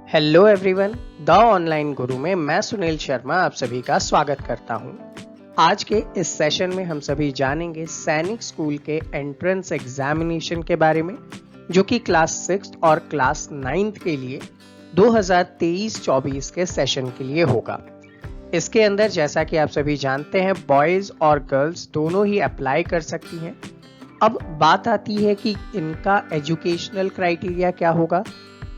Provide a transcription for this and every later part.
Hello everyone, the online गुरु में मैं सुनील शर्मा आप सभी का स्वागत करता हूं। आज के इस सेशन में हम सभी जानेंगे सैनिक स्कूल के एंट्रेंस एग्जामिनेशन के बारे में, जो कि क्लास 6 और क्लास 9 के लिए 2023-24 के सेशन के लिए होगा। इसके अंदर जैसा कि आप सभी जानते हैं, बॉयज और गर्ल्स दोनों ही अप्लाई कर सकती हैं। अब बात आती है कि इनका एजुकेशनल क्राइटेरिया क्या होगा,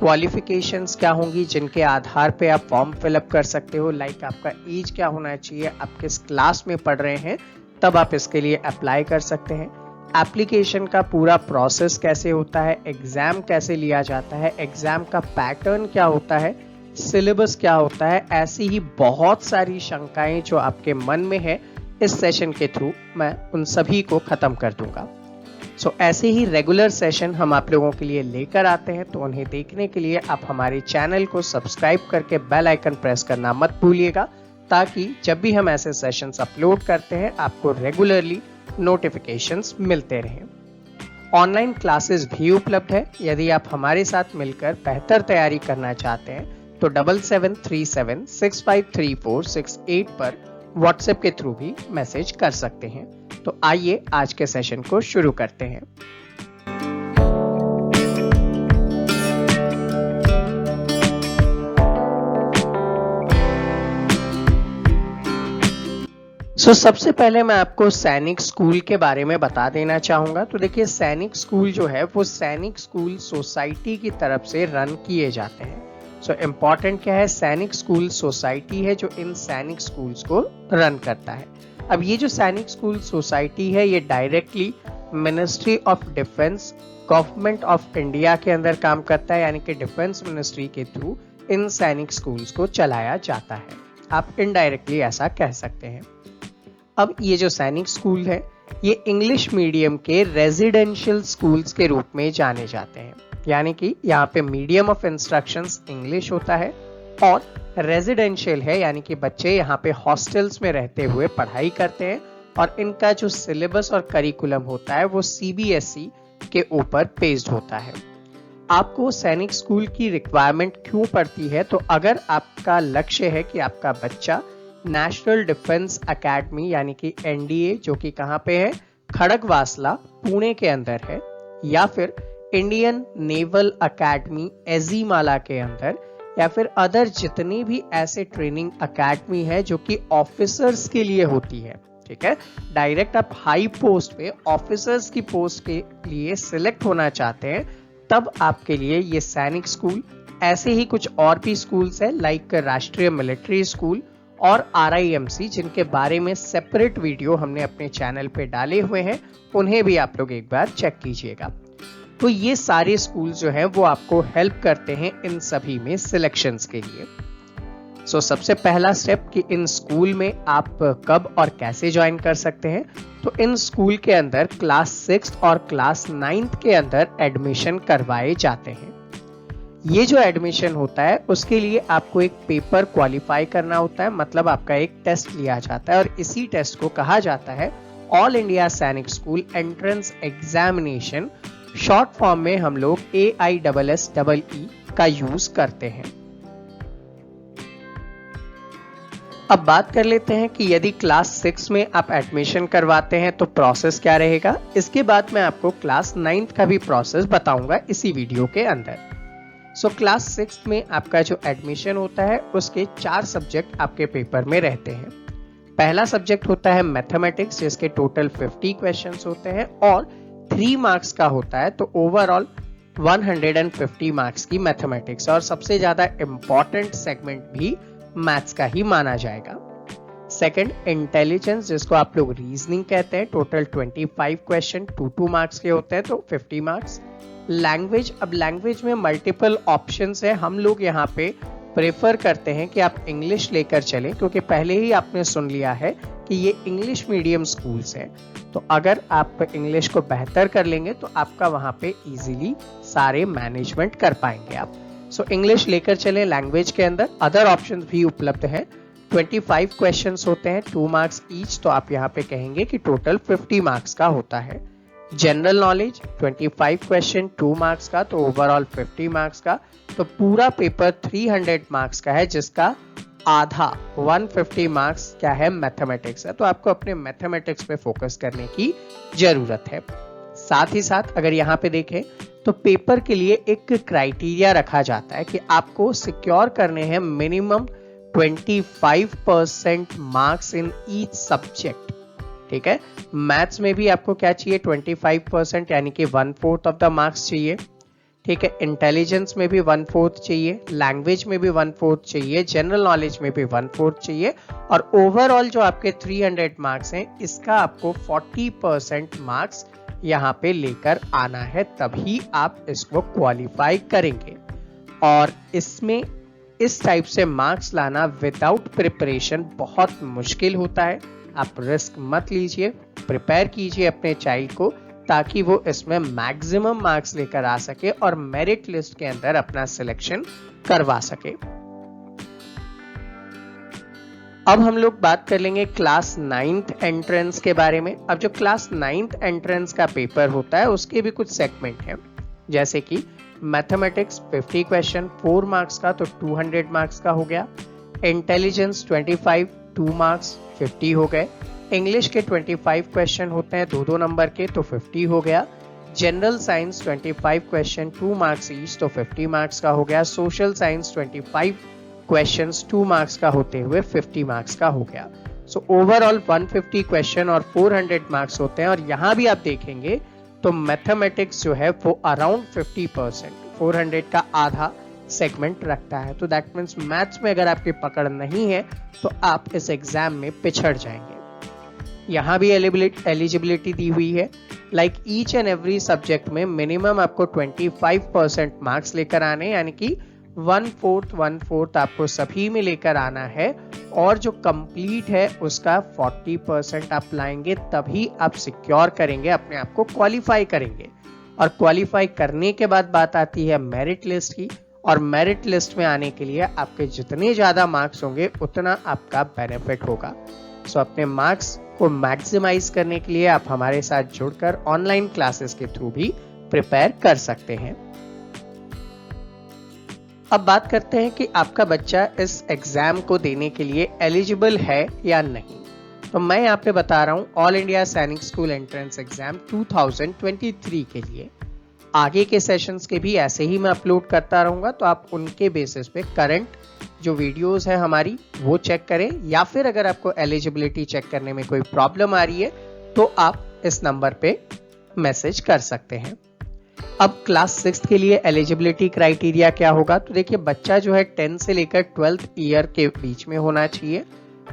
क्वालिफिकेशंस क्या होंगी जिनके आधार पे आप फॉर्म फिलअप कर सकते हो। लाइक आपका एज क्या होना चाहिए, आप किस क्लास में पढ़ रहे हैं, तब आप इसके लिए अप्लाई कर सकते हैं। एप्लीकेशन का पूरा प्रोसेस कैसे होता है, एग्जाम कैसे लिया जाता है, एग्जाम का पैटर्न क्या होता है, सिलेबस क्या होता है, ऐसी ही बहुत सारी शंकाएं जो आपके मन में है, इस सेशन के थ्रू मैं उन सभी को खत्म कर दूंगा। ऐसे ही रेगुलर सेशन हम आप लोगों के लिए लेकर आते हैं, तो उन्हें देखने के लिए आप हमारे चैनल को सब्सक्राइब करके बेल आइकन प्रेस करना मत भूलिएगा, ताकि जब भी हम ऐसे सेशंस अपलोड करते हैं आपको रेगुलरली नोटिफिकेशंस मिलते रहें। ऑनलाइन क्लासेस भी उपलब्ध है। यदि आप हमारे साथ मिलकर बेहतर तैयारी करना चाहते हैं तो 7737653468 पर व्हाट्सएप के थ्रू भी मैसेज कर सकते हैं। तो आइए आज के सेशन को शुरू करते हैं। सबसे पहले मैं आपको सैनिक स्कूल के बारे में बता देना चाहूंगा। तो देखिए, सैनिक स्कूल जो है वो सैनिक स्कूल सोसाइटी की तरफ से रन किए जाते हैं। इम्पॉर्टेंट क्या है, सैनिक स्कूल सोसाइटी है जो इन सैनिक स्कूल्स को रन करता है। अब ये जो सैनिक स्कूल सोसाइटी है ये directly ministry of defence, government of India के अंदर काम करता है, यानी कि डिफेंस मिनिस्ट्री के थ्रू इन सैनिक स्कूल्स को चलाया जाता है। आप इनडायरेक्टली ऐसा कह सकते हैं। अब ये जो सैनिक स्कूल है ये इंग्लिश मीडियम के रेजिडेंशियल स्कूल्स के रूप में जाने जाते हैं, यानी कि यहाँ पे मीडियम ऑफ इंस्ट्रक्शंस इंग्लिश होता है और रेजिडेंशियल है, यानी कि बच्चे यहाँ पे हॉस्टल्स में रहते हुए पढ़ाई करते हैं और इनका जो सिलेबस और करिकुलम होता है वो CBSE के ऊपर बेस्ड होता है। आपको सैनिक स्कूल की रिक्वायरमेंट क्यों पड़ती है, तो अगर आपका लक्ष्य है कि आपका बच्चा नेशनल डिफेंस एकेडमी यानी कि NDA, जो कि कहाँ पे है, खड़गवासला पुणे के अंदर है, या फिर इंडियन नेवल एकेडमी एजीमाला के अंदर, या फिर अदर जितनी भी ऐसे ट्रेनिंग एकेडमी है जो कि ऑफिसर्स के लिए होती है, ठीक है, डायरेक्ट आप हाई पोस्ट पे ऑफिसर्स की पोस्ट के लिए सिलेक्ट होना चाहते हैं, तब आपके लिए ये सैनिक स्कूल, ऐसे ही कुछ और भी स्कूल्स है लाइक राष्ट्रीय मिलिट्री स्कूल और RIMC, जिनके बारे में सेपरेट वीडियो हमने अपने चैनल पे डाले हुए हैं, उन्हें भी आप लोग एक बार चेक कीजिएगा। तो ये सारे स्कूल जो हैं वो आपको हेल्प करते हैं इन सभी में सिलेक्शंस के लिए। सबसे पहला स्टेप कि इन स्कूल में आप कब और कैसे ज्वाइन कर सकते हैं। तो इन स्कूल के अंदर क्लास 6 और क्लास 9 के अंदर एडमिशन करवाए जाते हैं। ये जो एडमिशन होता है उसके लिए आपको एक पेपर क्वालिफाई करना होता है, मतलब आपका एक टेस्ट लिया जाता है और इसी टेस्ट को कहा जाता है ऑल इंडिया सैनिक school entrance examination. Short form में हम लोग AISSEE का यूज करते हैं। अब बात कर लेते हैं कि यदि क्लास 6 में आप एडमिशन करवाते हैं तो प्रोसेस क्या रहेगा। इसके बाद मैं आपको क्लास 9 का भी प्रोसेस बताऊंगा इसी वीडियो के अंदर। क्लास 6 में आपका जो एडमिशन होता है उसके 4 सब्जेक्ट आपके पेपर में रहते हैं। पहला सब्जेक्ट होता है मैथमेटिक्स, जिसके टोटल 50 क्वेश्चंस होते हैं और 3 मार्क्स का होता है, तो ओवरऑल 150 मार्क्स की मैथमेटिक्स, और सबसे ज्यादा इंपॉर्टेंट सेगमेंट भी मैथ्स का ही माना जाएगा। सेकंड, इंटेलिजेंस, जिसको आप लोग रीजनिंग कहते हैं, टोटल 25 क्वेश्चन 2 मार्क्स के होते हैं, तो 50 मार्क्स। लैंग्वेज, अब लैंग्वेज में मल्टीपल ऑप्शंस है, हम लोग यहाँ पे प्रेफर करते हैं कि आप इंग्लिश लेकर चलें, क्योंकि पहले ही आपने सुन लिया है कि ये इंग्लिश मीडियम स्कूल्स हैं, तो अगर आप इंग्लिश को बेहतर कर लेंगे तो आपका वहाँ पे इजीली सारे मैनेजमेंट कर पाएंगे आप। इंग्लिश लेकर चलें लैंग्वेज के अंदर। अदर ऑप्शंस भी उपलब्ध हैं। 25 क्वेश्चंस होते हैं, 2 मार्क्स ईच, तो आप यहाँ पे कहेंगे कि टोटल 50 मार्क्स का होता है। जनरल नॉलेज 25 क्वेश्चन 2 मार्क्स का, तो ओवरऑल 50 मार्क्स का। तो पूरा पेपर 300 मार्क्स का है, जिसका आधा 150 मार्क्स क्या है, मैथमेटिक्स है। तो आपको अपने मैथमेटिक्स पे फोकस करने की जरूरत है। साथ ही साथ अगर यहाँ पे देखें तो पेपर के लिए एक क्राइटेरिया रखा जाता है कि आपको सिक्योर करने हैं minimum 25% marks in each subject. ठीक है, मैथ्स में भी आपको क्या चाहिए, 25% यानी कि 1/4 ऑफ द मार्क्स चाहिए। ठीक है, इंटेलिजेंस में भी 1/4 चाहिए, लैंग्वेज में भी 1/4 चाहिए, जनरल नॉलेज में भी 1/4 चाहिए, और ओवरऑल जो आपके 300 मार्क्स हैं इसका आपको 40% मार्क्स यहाँ पे लेकर आना है, तभी आप इसको क्वालिफाई करेंगे। और इसमें इस टाइप से मार्क्स लाना विदाउट प्रिपरेशन बहुत मुश्किल होता है। आप रिस्क मत लीजिए, प्रिपेयर कीजिए अपने चाइल्ड को, ताकि वो इसमें मैक्सिमम मार्क्स लेकर आ सके और मेरिट लिस्ट के अंदर अपना सिलेक्शन करवा सके। अब हम लोग बात कर लेंगे क्लास 9th एंट्रेंस के बारे में। अब जो क्लास 9th एंट्रेंस का पेपर होता है उसके भी कुछ सेगमेंट हैं, जैसे कि मैथमेटिक्स 50 क्वेश्चन 4 मार्क्स का, तो 200 मार्क्स का हो गया। इंटेलिजेंस 25 2 मार्क्स 50 हो गए। इंग्लिश के 25 क्वेश्चन होते हैं 2-2 नंबर के, तो 50 हो गया। General science 25 question 2 marks each, तो 50 मार्क्स का हो गया। सोशल साइंस 25 क्वेश्चंस 2 मार्क्स का होते हुए 50 मार्क्स का हो गया। सो ओवरऑल 150 क्वेश्चन और 400 मार्क्स होते हैं। और यहाँ भी आप देखेंगे तो मैथमेटिक्स जो है वो अराउंड 50%, 400 का आधा सेगमेंट रखता है। तो दैट मीन्स मैथ्स में अगर आपकी पकड़ नहीं है तो आप इस एग्जाम में पिछड़ जाएंगे। यहाँ भी एलिजिबिलिटी दी हुई है, like each and every subject में मिनिमम आपको 25% मार्क्स लेकर आने, यानी कि 1/4 आपको सभी में लेकर आना है, और जो कंप्लीट है उसका 40% आप लाएंगे, तभी आप सिक्योर करेंगे, अपने आप को क्वालिफाई करेंगे। और क्वालिफाई करने के बाद बात आती है मेरिट लिस्ट की, और मेरिट लिस्ट में आने के लिए आपके जितने ज्यादा मार्क्स होंगे उतना आपका बेनिफिट होगा। सो अपने मार्क्स को मैक्सिमाइज करने के लिए आप हमारे साथ जुड़कर ऑनलाइन क्लासेस के थ्रू भी प्रिपेयर कर सकते हैं। अब बात करते हैं कि आपका बच्चा इस एग्जाम को देने के लिए एलिजिबल है या नहीं। तो मैं यहाँ पे बता रहा हूँ ऑल इंडिया सैनिक स्कूल एंट्रेंस एग्जाम 2023 के लिए आगे के सेशंस के भी ऐसे ही मैं अपलोड करता रहूंगा, तो आप उनके बेसिस पे करंट जो वीडियोस है हमारी वो चेक करें, या फिर अगर आपको एलिजिबिलिटी चेक करने में कोई प्रॉब्लम आ रही है तो आप इस नंबर पे मैसेज कर सकते हैं। अब क्लास 6 के लिए एलिजिबिलिटी क्राइटेरिया क्या होगा, तो देखिए बच्चा जो है 10 से लेकर 12th ईयर के बीच में होना चाहिए।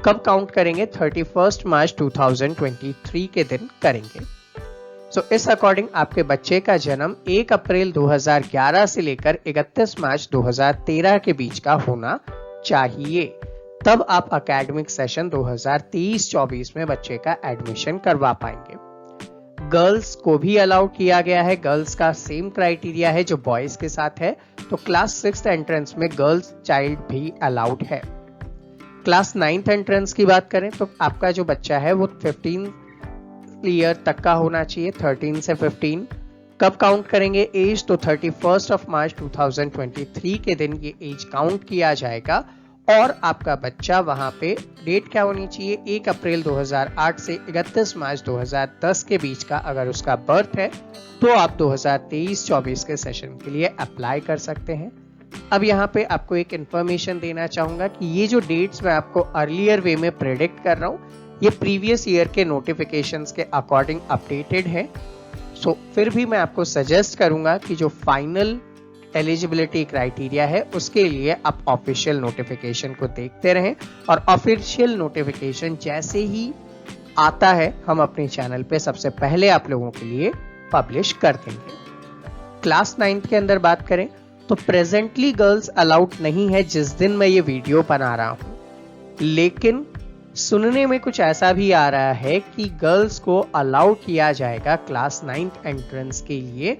कब काउंट करेंगे, 31 मार्च 2023 के दिन करेंगे। सो इस अकॉर्डिंग आपके बच्चे का जन्म 1 अप्रैल 2011 से लेकर 31 मार्च 2013 के बीच का होना चाहिए, तब आप एकेडमिक सेशन 2023-24 में बच्चे का एडमिशन करवा पाएंगे। गर्ल्स को भी अलाउ किया गया है, गर्ल्स का सेम क्राइटेरिया है जो बॉयज के साथ है, तो क्लास 6 एंट्रेंस में गर्ल्स चाइल्ड भी अलाउड है। क्लास 9th एंट्रेंस की बात करें तो आपका जो बच्चा है वो 15 ईयर तक का होना चाहिए, 13 से 15। कब काउंट करेंगे एज, तो 31 मार्च 2023 के दिन ये एज काउंट किया जाएगा, और आपका बच्चा वहां पे डेट क्या होनी चाहिए, 1 अप्रैल 2008 से 31 मार्च 2010 के बीच का अगर उसका बर्थ है तो आप 2023-24 के सेशन के लिए अप्लाई कर सकते हैं। अब यहाँ पे आपको एक इंफॉर्मेशन देना चाहूंगा कि ये जो डेट्स मैं आपको अर्लियर वे में प्रेडिक्ट कर रहा हूँ ये प्रीवियस ईयर के नोटिफिकेशंस के अकॉर्डिंग अपडेटेड है। सो फिर भी मैं आपको सजेस्ट करूंगा कि जो फाइनल एलिजिबिलिटी क्राइटेरिया है उसके लिए आप ऑफिशियल नोटिफिकेशन को देखते रहें, और ऑफिशियल नोटिफिकेशन जैसे ही आता है हम अपने चैनल पे सबसे पहले आप लोगों के लिए पब्लिश कर देंगे। क्लास 9th के अंदर बात करें तो प्रेजेंटली गर्ल्स अलाउड नहीं है जिस दिन मैं ये वीडियो बना रहा हूं, लेकिन सुनने में कुछ ऐसा भी आ रहा है कि गर्ल्स को अलाउ किया जाएगा क्लास 9th एंट्रेंस के लिए,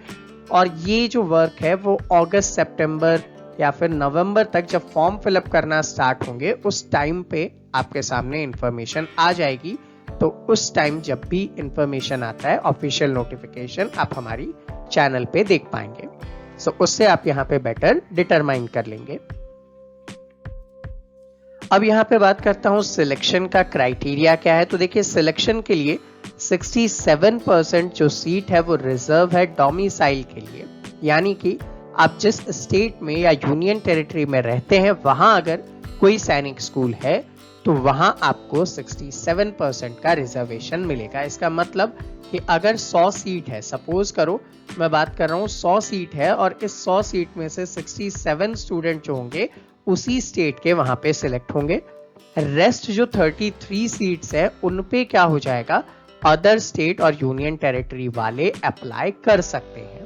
और ये जो वर्क है वो अगस्त सितंबर या फिर नवंबर तक जब फॉर्म फिलअप करना स्टार्ट होंगे उस टाइम पे आपके सामने इंफॉर्मेशन आ जाएगी। तो उस टाइम जब भी इंफॉर्मेशन आता है ऑफिशियल नोटिफिकेशन आप हमारी चैनल पे देख पाएंगे। सो उससे आप यहाँ पे बेटर डिटरमाइन कर लेंगे। अब यहाँ पे बात करता हूँ सिलेक्शन का क्राइटेरिया क्या है। तो देखिए सिलेक्शन के लिए 67% जो सीट है वो रिजर्व है डोमिसाइल के लिए, यानी कि आप जिस स्टेट में या यूनियन टेरिटरी में रहते हैं वहां अगर कोई सैनिक स्कूल है तो वहां आपको 67% का रिजर्वेशन मिलेगा। इसका मतलब कि अगर 100 सीट है, सपोज करो मैं बात कर रहा हूँ 100 सीट है और इस 100 सीट में से 67 स्टूडेंट जो होंगे उसी स्टेट के वहां पे सिलेक्ट होंगे। रेस्ट जो 33 सीट्स है उन पे क्या हो जाएगा, अदर स्टेट और यूनियन टेरिटरी वाले अप्लाई कर सकते हैं।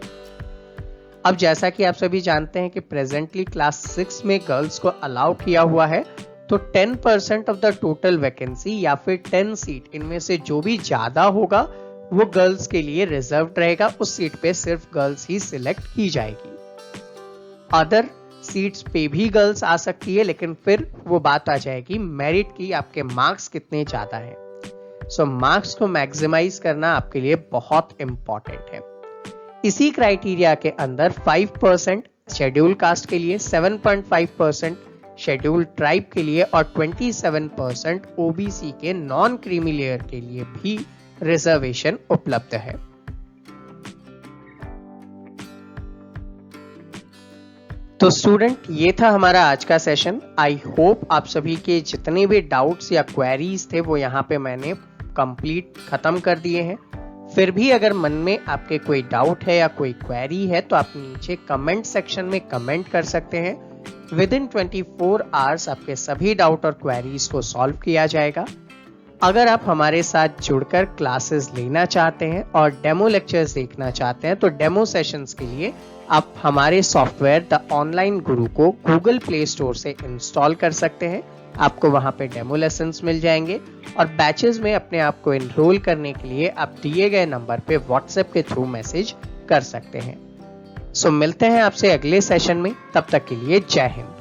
अब जैसा कि आप सभी जानते हैं कि प्रेजेंटली क्लास 6 में गर्ल्स को अलाउ किया हुआ है, तो 10% ऑफ द टोटल वैकेंसी या फिर 10 सीट इनमें से जो भी ज्यादा होगा वो गर्ल्स के लिए रिजर्व्ड रहेगा। उस सीट पे सिर्फ गर्ल्स ही सिलेक्ट की जाएगी। अदर सीट्स पे भी गर्ल्स आ सकती है, लेकिन फिर वो बात आ जाएगी मेरिट की, आपके मार्क्स कितने ज्यादा है। सो मार्क्स को मैक्सिमाइज करना आपके लिए बहुत इंपॉर्टेंट है। इसी क्राइटेरिया के अंदर 5% शेड्यूल कास्ट के लिए, 7.5% शेड्यूल ट्राइब के लिए और 27% ओबीसी के नॉन क्रीमी लेयर के लिए भी रिजर्वेशन उपलब्ध है। तो स्टूडेंट ये था हमारा आज का सेशन। आई होप आप सभी के जितने भी डाउट्स या क्वेरीज थे वो यहाँ पे मैंने कंप्लीट खत्म कर दिए हैं। फिर भी अगर मन में आपके कोई डाउट है या कोई क्वेरी है तो आप नीचे कमेंट सेक्शन में कमेंट कर सकते हैं। विद इन 24 आवर्स आपके सभी डाउट और क्वेरीज को सॉल्व किया जाएगा। अगर आप हमारे साथ जुड़कर क्लासेस लेना चाहते हैं और डेमो लेक्चर्स देखना चाहते हैं तो डेमो सेशंस के लिए आप हमारे सॉफ्टवेयर द ऑनलाइन गुरु को गूगल प्ले स्टोर से इंस्टॉल कर सकते हैं। आपको वहां पे डेमो लेसन्स मिल जाएंगे और बैचेस में अपने आप को एनरोल करने के लिए आप दिए गए नंबर पे व्हाट्सएप के थ्रू मैसेज कर सकते हैं। सो मिलते हैं आपसे अगले सेशन में, तब तक के लिए जय हिंद।